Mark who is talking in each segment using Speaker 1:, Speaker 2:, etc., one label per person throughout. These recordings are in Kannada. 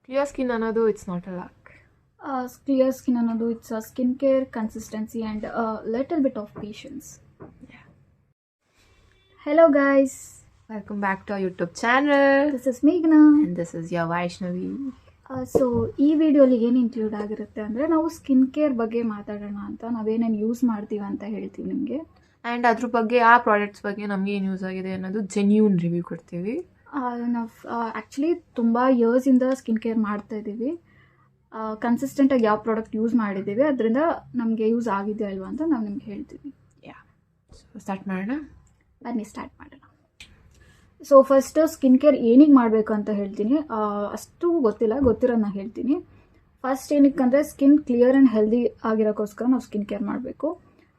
Speaker 1: ಕ್ಲಿಯರ್ ಸ್ಕಿನ್ ಅನ್ನೋದು it's not a luck.
Speaker 2: Clear skin ಅನ್ನೋದು it's a skin care consistency and little bit of patience. Hello guys,
Speaker 1: welcome back to our YouTube channel.
Speaker 2: This is ಮೇಘನಾ
Speaker 1: and this is your Vaishnavi.
Speaker 2: So ಈ ವಿಡಿಯೋಲಿ ಏನು ಇನ್ಕ್ಲೂಡ್ ಆಗಿರುತ್ತೆ ಅಂದರೆ ನಾವು ಸ್ಕಿನ್ ಕೇರ್ ಬಗ್ಗೆ ಮಾತಾಡೋಣ ಅಂತ, ನಾವೇನೇನು ಯೂಸ್ ಮಾಡ್ತೀವಿ ಅಂತ ಹೇಳ್ತೀವಿ ನಿಮಗೆ.
Speaker 1: ಆ್ಯಂಡ್ ಅದ್ರ ಬಗ್ಗೆ ಆ ಪ್ರಾಡಕ್ಟ್ಸ್ ಬಗ್ಗೆ ನಮಗೆ ಏನು ಯೂಸ್ ಆಗಿದೆ ಅನ್ನೋದು ಜೆನ್ಯೂನ್ ರಿವ್ಯೂ ಕೊಡ್ತೀವಿ.
Speaker 2: ನಾವು ಆ್ಯಕ್ಚುಲಿ ತುಂಬ ಇಯರ್ಸಿಂದ ಸ್ಕಿನ್ ಕೇರ್ ಮಾಡ್ತಾ ಇದ್ದೀವಿ. ಕನ್ಸಿಸ್ಟೆಂಟಾಗಿ ಯಾವ ಪ್ರಾಡಕ್ಟ್ ಯೂಸ್ ಮಾಡಿದ್ದೀವಿ, ಅದರಿಂದ ನಮಗೆ ಯೂಸ್ ಆಗಿದೆಯಾ ಅಲ್ವಾ ಅಂತ ನಾವು ನಿಮ್ಗೆ ಹೇಳ್ತೀವಿ.
Speaker 1: ಸ್ಟಾರ್ಟ್ ಮಾಡೋಣ.
Speaker 2: ಬನ್ನಿ ಸ್ಟಾರ್ಟ್ ಮಾಡೋಣ. ಸೊ ಫಸ್ಟ್ ಸ್ಕಿನ್ ಕೇರ್ ಏನಿಗೆ ಮಾಡಬೇಕು ಅಂತ ಹೇಳ್ತೀನಿ. ಅಷ್ಟು ಗೊತ್ತಿರೋದನ್ನ ಹೇಳ್ತೀನಿ. ಫಸ್ಟ್ ಏನಕ್ಕಂದರೆ ಸ್ಕಿನ್ ಕ್ಲಿಯರ್ ಆ್ಯಂಡ್ ಹೆಲ್ದಿ ಆಗಿರೋಕ್ಕೋಸ್ಕರ ನಾವು ಸ್ಕಿನ್ ಕೇರ್ ಮಾಡಬೇಕು.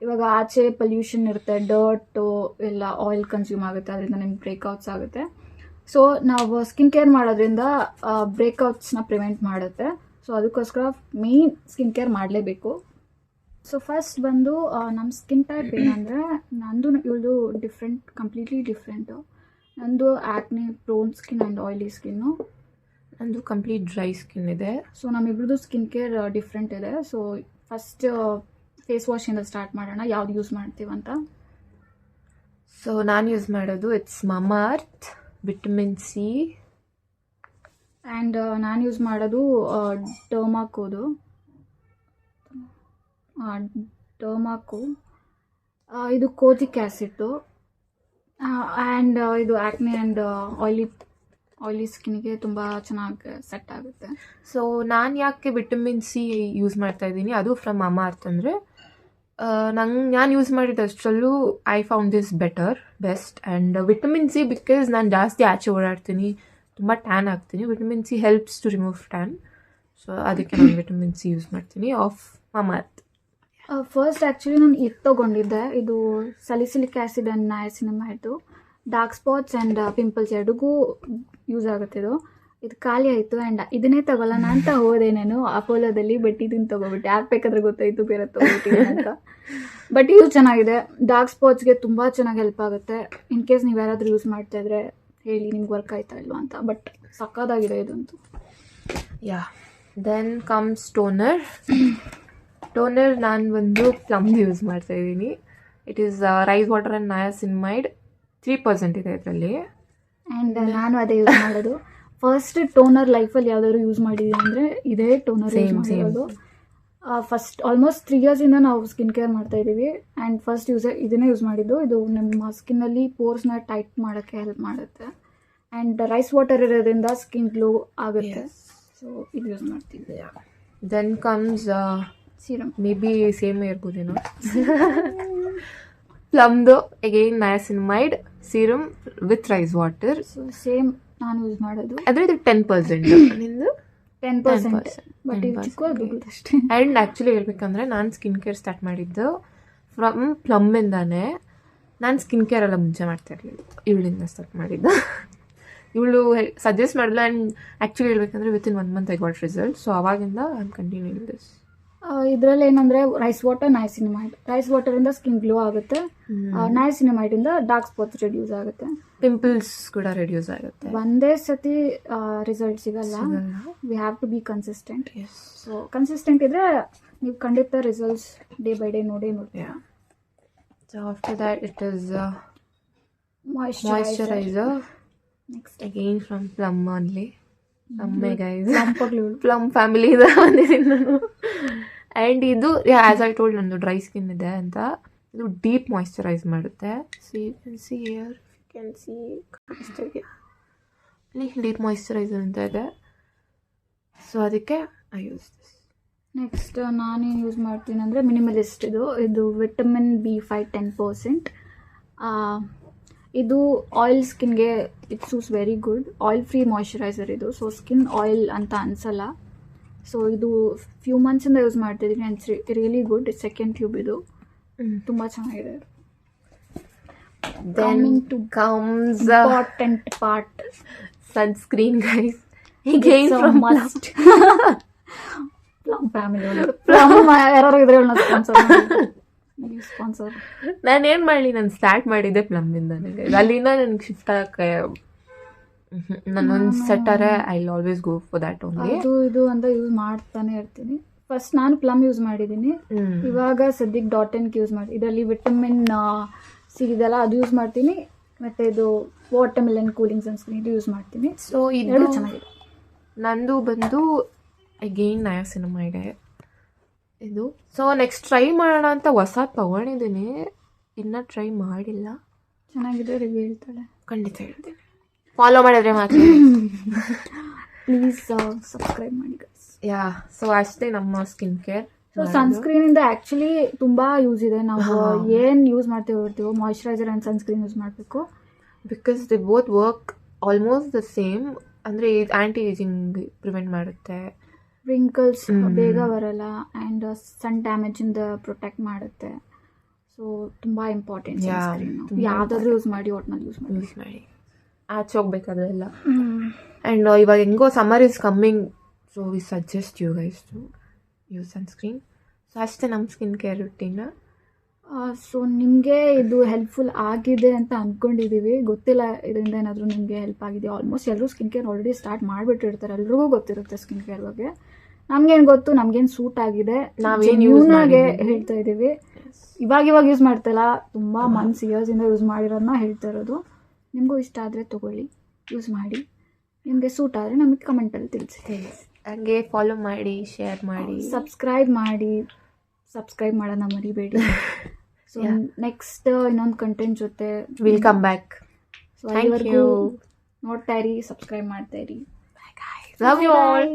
Speaker 2: ಇವಾಗ ಆಚೆ ಪೊಲ್ಯೂಷನ್ ಇರುತ್ತೆ, ಡರ್ಟು ಎಲ್ಲ ಆಯಿಲ್ ಕನ್ಸ್ಯೂಮ್ ಆಗುತ್ತೆ, ಅದರಿಂದ ನಿಮ್ಗೆ ಬ್ರೇಕ್ಔಟ್ಸ್ ಆಗುತ್ತೆ. ಸೊ ನಾವು ಸ್ಕಿನ್ ಕೇರ್ ಮಾಡೋದ್ರಿಂದ ಬ್ರೇಕ್ಔಟ್ಸ್ನ ಪ್ರಿವೆಂಟ್ ಮಾಡುತ್ತೆ. ಸೊ ಅದಕ್ಕೋಸ್ಕರ ಮೇನ್ ಸ್ಕಿನ್ ಕೇರ್ ಮಾಡಲೇಬೇಕು. ಸೊ ಫಸ್ಟ್ ಬಂದು ನಮ್ಮ ಸ್ಕಿನ್ ಟೈಪ್ ಏನಂದರೆ, ನಂದು ಇವಳು ಕಂಪ್ಲೀಟ್ಲಿ ಡಿಫ್ರೆಂಟು. ನಂದು acne prone skin and oily skin.
Speaker 1: ನಂದು ಕಂಪ್ಲೀಟ್ ಡ್ರೈ ಸ್ಕಿನ್ ಇದೆ.
Speaker 2: ಸೊ ನಮ್ಮಿಬ್ರದ್ದು ಸ್ಕಿನ್ ಕೇರ್ ಡಿಫ್ರೆಂಟ್ ಇದೆ. ಸೊ ಫಸ್ಟ್ ಫೇಸ್ ವಾಶಿಂದ ಸ್ಟಾರ್ಟ್ ಮಾಡೋಣ, ಯಾವ್ದು ಯೂಸ್ ಮಾಡ್ತೀವಂತ.
Speaker 1: ಸೊ ನಾನು ಯೂಸ್ ಮಾಡೋದು ಇಟ್ಸ್ ಮಮಾಅರ್ತ್ ವಿಟಮಿನ್ ಸಿ.
Speaker 2: ಆ್ಯಂಡ್ ನಾನು ಯೂಸ್ ಮಾಡೋದು ಡರ್ಮಾಕೋದು. ಇದು ಕೋಜಿಕ್ ಆ್ಯಸಿಡ್ಡು. ಆ್ಯಂಡ್ ಇದು ಆ್ಯಕ್ನೆ ಆ್ಯಂಡ್ ಆಯಿಲಿ ಸ್ಕಿನ್ಗೆ ತುಂಬ ಚೆನ್ನಾಗಿ ಸೆಟ್ ಆಗುತ್ತೆ.
Speaker 1: ಸೊ ನಾನು ಯಾಕೆ ವಿಟಮಿನ್ ಸಿ ಯೂಸ್ ಮಾಡ್ತಾ ಇದ್ದೀನಿ, ಅದು ಫ್ರಮ್ ಮಮಾಅರ್ತ್ ಅಂದರೆ ನಾನು ಯೂಸ್ ಮಾಡಿದಷ್ಟರಲ್ಲೂ I found this best. And vitamin C because ನಾನು ಜಾಸ್ತಿ ಆಚೆ ಓಡಾಡ್ತೀನಿ, ತುಂಬ ಟ್ಯಾನ್ ಆಗ್ತೀನಿ. Vitamin C helps to remove tan. So ಅದಕ್ಕೆ ನಾನು ವಿಟಮಿನ್ ಸಿ ಯೂಸ್ ಮಾಡ್ತೀನಿ ಆಫ್ ಮಮಾಅರ್ತ್.
Speaker 2: ಫಸ್ಟ್ ಆ್ಯಕ್ಚುಲಿ ನಾನು ಇದು ತೊಗೊಂಡಿದ್ದೆ. ಇದು salicylic acid and niacinamide. Dark spots and pimples ಎರಡಿಗೂ ಯೂಸ್ ಆಗುತ್ತೆ ಇದು ಖಾಲಿ ಆಯಿತು. ಆ್ಯಂಡ್ ಇದನ್ನೇ ತಗೊಳ್ಳೋಣ ಅಂತ ಹೋದೆ ನಾನು ಅಪೋಲೋದಲ್ಲಿ. ಬಟ್ ಇದನ್ನು ತೊಗೊಬಿಟ್ಟೆ. ಯಾಕೆ ಬೇಕಾದ್ರೆ ಗೊತ್ತಾಯಿತು ಬೇರೆ ತೊಗೊಬಿಟ್ಟಿದೆ ಅಂತ. ಬಟ್ ಇದು ಚೆನ್ನಾಗಿದೆ, ಡಾರ್ಕ್ ಸ್ಪಾಟ್ಸ್ಗೆ ತುಂಬ ಚೆನ್ನಾಗಿ ಹೆಲ್ಪ್ ಆಗುತ್ತೆ. ಇನ್ ಕೇಸ್ ನೀವು ಯಾರಾದರೂ ಯೂಸ್ ಮಾಡ್ತಾ ಇದ್ರೆ ಹೇಳಿ ನಿಮ್ಗೆ ವರ್ಕ್ ಆಯ್ತಾ ಇಲ್ವಾ ಅಂತ. ಬಟ್ ಸಕ್ಕದಾಗಿದೆ ಇದಂತೂ.
Speaker 1: ದೆನ್ ಕಮ್ಸ್ ಟೋನರ್ ನಾನು ಒಂದು ಪ್ಲಮ್ದು ಯೂಸ್ ಮಾಡ್ತಾ ಇದ್ದೀನಿ. It is rice water and niacinamide. 3% ಇದೆ ಇದರಲ್ಲಿ.
Speaker 2: ಆ್ಯಂಡ್ ನಾನು ಅದೇ ಯೂಸ್ ಮಾಡೋದು. ಫಸ್ಟ್ ಟೋನರ್ ಲೈಫಲ್ಲಿ ಯಾವ್ದಾದ್ರು ಯೂಸ್ ಮಾಡಿದ್ದೀನಿ ಅಂದರೆ ಇದೇ ಟೋನರ್ ಯೂಸ್ ಮಾಡಿರೋದು. ಫಸ್ಟ್ ಆಲ್ಮೋಸ್ಟ್ 3 ಇಯರ್ಸಿಂದ ನಾವು ಸ್ಕಿನ್ ಕೇರ್ ಮಾಡ್ತಾ ಇದ್ದೀವಿ. ಆ್ಯಂಡ್ ಫಸ್ಟ್ ಇದನ್ನೇ ಯೂಸ್ ಮಾಡಿದ್ದು. ಇದು ನಮ್ಮ ಸ್ಕಿನ್ನಲ್ಲಿ ಪೋರ್ಸ್ನ ಟೈಟ್ ಮಾಡೋಕ್ಕೆ ಹೆಲ್ಪ್ ಮಾಡುತ್ತೆ. ಆ್ಯಂಡ್ ರೈಸ್ ವಾಟರ್ ಇರೋದ್ರಿಂದ ಸ್ಕಿನ್ ಗ್ಲೋ ಆಗುತ್ತೆ. ಸೊ ಇದು ಯೂಸ್ ಮಾಡ್ತಿದ್ದೆ.
Speaker 1: Then comes
Speaker 2: serum.
Speaker 1: ಮೇ ಬಿ ಸೇಮ್ ಇರ್ಬೋದೇನೋ. ಪ್ಲಮ್ದು again niacinamide serum with rice water.
Speaker 2: So same ನಾನು ಯೂಸ್ ಮಾಡೋದು.
Speaker 1: ಆದರೆ ಇದು 10%. ನಿಂದು
Speaker 2: 10%. ಬಟ್ ಇದು ಚಿಕ್ಕದು ಅಷ್ಟೇ.
Speaker 1: ಆ್ಯಂಡ್ ಆ್ಯಕ್ಚುಲಿ ಹೇಳ್ಬೇಕಂದ್ರೆ ನಾನು ಸ್ಕಿನ್ ಕೇರ್ ಸ್ಟಾರ್ಟ್ ಮಾಡಿದ್ದು ಫ್ರಮ್ ಪ್ಲಮ್ಮಿಂದಾನೆ. ನಾನು ಸ್ಕಿನ್ ಕೇರ್ ಎಲ್ಲ ಮುಂಚೆ ಮಾಡ್ತಾ ಇರಲಿಲ್ಲ, ಇವಳಿಂದ ಸ್ಟಾರ್ಟ್ ಮಾಡಿದ್ದು. ಇವಳು ಸಜೆಸ್ಟ್ ಮಾಡಿಲ್ಲ. ಆ್ಯಂಡ್ ಆ್ಯಕ್ಚುಲಿ ಹೇಳ್ಬೇಕಂದ್ರೆ within 1 month I got result. So ಅವಾಗಿಂದ ಐ ಆಮ್ ಕಂಟಿನ್ಯೂಯಿಂಗ್ ದಿಸ್.
Speaker 2: ಇದರಲ್ಲಿ ಏನಂದರೆ ರೈಸ್ ವಾಟರ್ ನಯಾಸಿನಮೈಡ್. ರೈಸ್ ವಾಟರಿಂದ ಸ್ಕಿನ್ ಗ್ಲೋ ಆಗುತ್ತೆ. ನಯಾಸಿನಮೈಡಿಂದ ಡಾರ್ಕ್ ಸ್ಪಾಟ್ಸ್ ರೆಡ್ಯೂಸ್ ಆಗುತ್ತೆ,
Speaker 1: ಪಿಂಪಲ್ಸ್ ಕೂಡ ರೆಡ್ಯೂಸ್ ಆಗುತ್ತೆ.
Speaker 2: ಒಂದೇ ಸತಿ ರಿಸಲ್ಟ್ ಸಿಗಲ್ಲ. We have to be consistent. So consistent ಇದ್ರೆ ನೀವು ಖಂಡಿತ ರಿಸಲ್ಟ್ಸ್ ಡೇ ಬೈ ಡೇ ನೋಡ್ತೀರಾ.
Speaker 1: So after that it is moisturiser. Next again from Plum only. Plum ಫ್ಯಾಮಿಲಿಯಿಂದ ಬಂದಿದ್ದೀನಿ ನಾನು. ಆ್ಯಂಡ್ ಇದು ಆ್ಯಸ್ ಐ ಟೋಲ್ಡ್ ನಂದು ಡ್ರೈ ಸ್ಕಿನ್ ಇದೆ ಅಂತ. ಇದು ಡೀಪ್ ಮಾಯಿಶ್ಚರೈಸ್ ಮಾಡುತ್ತೆ. ಡೀಪ್ ಮಾಯಿಶ್ಚರೈಸರ್ ಅಂತ ಇದೆ. ಸೊ ಅದಕ್ಕೆ ಐ ಯೂಸ್ ದಿಸ್.
Speaker 2: ನೆಕ್ಸ್ಟ್ ನಾನೇನು ಯೂಸ್ ಮಾಡ್ತೀನಿ ಅಂದರೆ ಮಿನಿಮಲಿಸ್ಟ್. ಇದು ವಿಟಮಿನ್ B5 10%. ಇದು ಆಯಿಲ್ ಸ್ಕಿನ್ಗೆ ಇಟ್ ಸೂಸ್ very good. Oil free moisturiser ಇದು. ಸೊ ಸ್ಕಿನ್ ಆಯಿಲ್ ಅಂತ ಅನಿಸಲ್ಲ. ಸೊ ಇದು ಫ್ಯೂ ಮಂತ್ಸಿಂದ ಯೂಸ್ ಮಾಡ್ತಿದ್ದೀನಿ. And really good. Second tube ಇದು ತುಂಬ ಚೆನ್ನಾಗಿದೆ.
Speaker 1: Then comes
Speaker 2: important part,
Speaker 1: sunscreen, guys. Again from
Speaker 2: must. Plum family. Plum ಯಾರು ಇದ್ರೆ ಸ್ಪಾನ್ಸರ್.
Speaker 1: ನಾನು ಏನು ಮಾಡಲಿ, ನಾನು ಸ್ಟಾರ್ಟ್ ಮಾಡಿದ್ದೆ ಪ್ಲಮ್ಮಿಂದ. ಅಲ್ಲಿಂದ ನನಗೆ ಶಿಫ್ಟ್ ಆಗಕ್ಕೆ ನನ್ನೊಂದು ಸೆಟ್ಟರೆ I always go for that only.
Speaker 2: ಅದು ಇದು ಅಂತ ಯೂಸ್ ಮಾಡ್ತಾನೆ ಇರ್ತೀನಿ. ಫಸ್ಟ್ ನಾನು ಪ್ಲಮ್ ಯೂಸ್ ಮಾಡಿದ್ದೀನಿ, ಇವಾಗ ಸದ್ಯಕ್ಕೆ .NK ಯೂಸ್ ಮಾಡಿ. ಇದರಲ್ಲಿ ವಿಟಮಿನ್ ಸಿ ಇದೆಲ್ಲ ಅದು ಯೂಸ್ ಮಾಡ್ತೀನಿ, ಮತ್ತು ಇದು ವಾಟರ್ಮೆಲನ್ ಕೂಲಿಂಗ್ ಸನ್ಸ್ಕ್ರೀನ್ ಇದು ಯೂಸ್ ಮಾಡ್ತೀನಿ.
Speaker 1: ಸೊ ಇದು ಚೆನ್ನಾಗಿದೆ. ನಂದು ಬಂದು ಅಗೇನ್ ನಯಾಸಿನಮೈಡ್ ಇದು. ಸೊ ನೆಕ್ಸ್ಟ್ ಟ್ರೈ ಮಾಡೋಣ ಅಂತ ಹೊಸ ತೊಗೊಂಡಿದ್ದೀನಿ, ಇನ್ನೂ ಟ್ರೈ ಮಾಡಿಲ್ಲ.
Speaker 2: ಚೆನ್ನಾಗಿದೆ, ರಿವ್ಯೂ ಹೇಳ್ತಾಳೆ.
Speaker 1: ಖಂಡಿತ ಹೇಳ್ತೀನಿ, ಫಾಲೋ ಮಾಡಿದ್ರೆ ಮಾತ್ರ.
Speaker 2: ಪ್ಲೀಸ್ ಸಬ್ಸ್ಕ್ರೈಬ್ ಮಾಡಿ ಗೈಸ್.
Speaker 1: ಯಾ, ಸೊ ಅಷ್ಟೇ ನಮ್ಮ ಸ್ಕಿನ್ ಕೇರ್.
Speaker 2: ಸೊ ಸನ್ಸ್ಕ್ರೀನಿಂದ ಆ್ಯಕ್ಚುಲಿ ತುಂಬ ಯೂಸ್ ಇದೆ. ನಾವು ಏನು ಯೂಸ್ ಮಾಡ್ತೀವೋ ಮಾಯಿಶ್ಚರೈಸರ್ ಆ್ಯಂಡ್ ಸನ್ಸ್ಕ್ರೀನ್ ಯೂಸ್ ಮಾಡಬೇಕು.
Speaker 1: Because the both work almost the same. ಅಂದರೆ ಆ್ಯಂಟಿ ಏಜಿಂಗ್ ಪ್ರಿವೆಂಟ್ ಮಾಡುತ್ತೆ,
Speaker 2: ರಿಂಕಲ್ಸ್ ಬೇಗ ಬರಲ್ಲ, ಆ್ಯಂಡ್ ಸನ್ ಡ್ಯಾಮೇಜಿಂದ ಪ್ರೊಟೆಕ್ಟ್ ಮಾಡುತ್ತೆ. ಸೊ ತುಂಬ ಇಂಪಾರ್ಟೆಂಟ್. ಯಾವುದಾದ್ರೂ ಯೂಸ್ ಮಾಡಿ, ಒಟ್ನಲ್ಲಿ ಯೂಸ್ ಮಾಡಿ ಆಚೆ ಹೋಗ್ಬೇಕಾದ್ರೆಲ್ಲ. ಆ್ಯಂಡ್ ಇವಾಗ ಹೆಂಗೋ summer is coming, so we suggest you guys to use sunscreen. So ಅಷ್ಟೇ ನಮ್ಮ ಸ್ಕಿನ್ ಕೇರ್ ರುಟೀನ್. ಸೊ ನಿಮಗೆ ಇದು ಹೆಲ್ಪ್ಫುಲ್ ಆಗಿದೆ ಅಂತ ಅಂದ್ಕೊಂಡಿದ್ದೀವಿ. ಗೊತ್ತಿಲ್ಲ ಇದರಿಂದ ಏನಾದರೂ ನಿಮಗೆ ಹೆಲ್ಪ್ ಆಗಿದೆ. ಆಲ್ಮೋಸ್ಟ್ ಎಲ್ಲರೂ ಸ್ಕಿನ್ ಕೇರ್ ಆಲ್ರೆಡಿ ಸ್ಟಾರ್ಟ್ ಮಾಡಿಬಿಟ್ಟಿರ್ತಾರೆ, ಎಲ್ರಿಗೂ ಗೊತ್ತಿರುತ್ತೆ ಸ್ಕಿನ್ ಕೇರ್ ಬಗ್ಗೆ. ನಮ್ಗೇನು ಗೊತ್ತು, ನಮಗೇನು ಸೂಟ್ ಆಗಿದೆ, ನಾವೇನಾಗೆ ಹೇಳ್ತಾ ಇದ್ದೀವಿ. ಇವಾಗ ಯೂಸ್ ಮಾಡ್ತಾಯಿಲ್ಲ, ತುಂಬ ಮಂತ್ಸ್ ಇಯರ್ಸಿಂದ ಯೂಸ್ ಮಾಡಿರೋದನ್ನ ಹೇಳ್ತಾ ಇರೋದು. ನಿಮಗೂ ಇಷ್ಟ ಆದರೆ ತೊಗೊಳ್ಳಿ, ಯೂಸ್ ಮಾಡಿ. ನಿಮಗೆ ಸೂಟ್ ಆದರೆ ನಮಗೆ ಕಮೆಂಟಲ್ಲಿ ತಿಳಿಸಿ.
Speaker 1: ಹಾಗೆ ಫಾಲೋ ಮಾಡಿ, ಶೇರ್ ಮಾಡಿ,
Speaker 2: ಸಬ್ಸ್ಕ್ರೈಬ್ ಮಾಡೋಣ ಮರಿಬೇಡಿ. ಸೊ ನೆಕ್ಸ್ಟ್ ಇನ್ನೊಂದು ಕಂಟೆಂಟ್ ಜೊತೆ
Speaker 1: ವಿಲ್ ಕಮ್ ಬ್ಯಾಕ್.
Speaker 2: ಸೊ ಅಲ್ಲಿವರೆಗೂ ನೋಡ್ತಾ ಇರಿ, ಸಬ್ಸ್ಕ್ರೈಬ್ ಮಾಡ್ತಾ ಇರಿ.
Speaker 1: Love you all.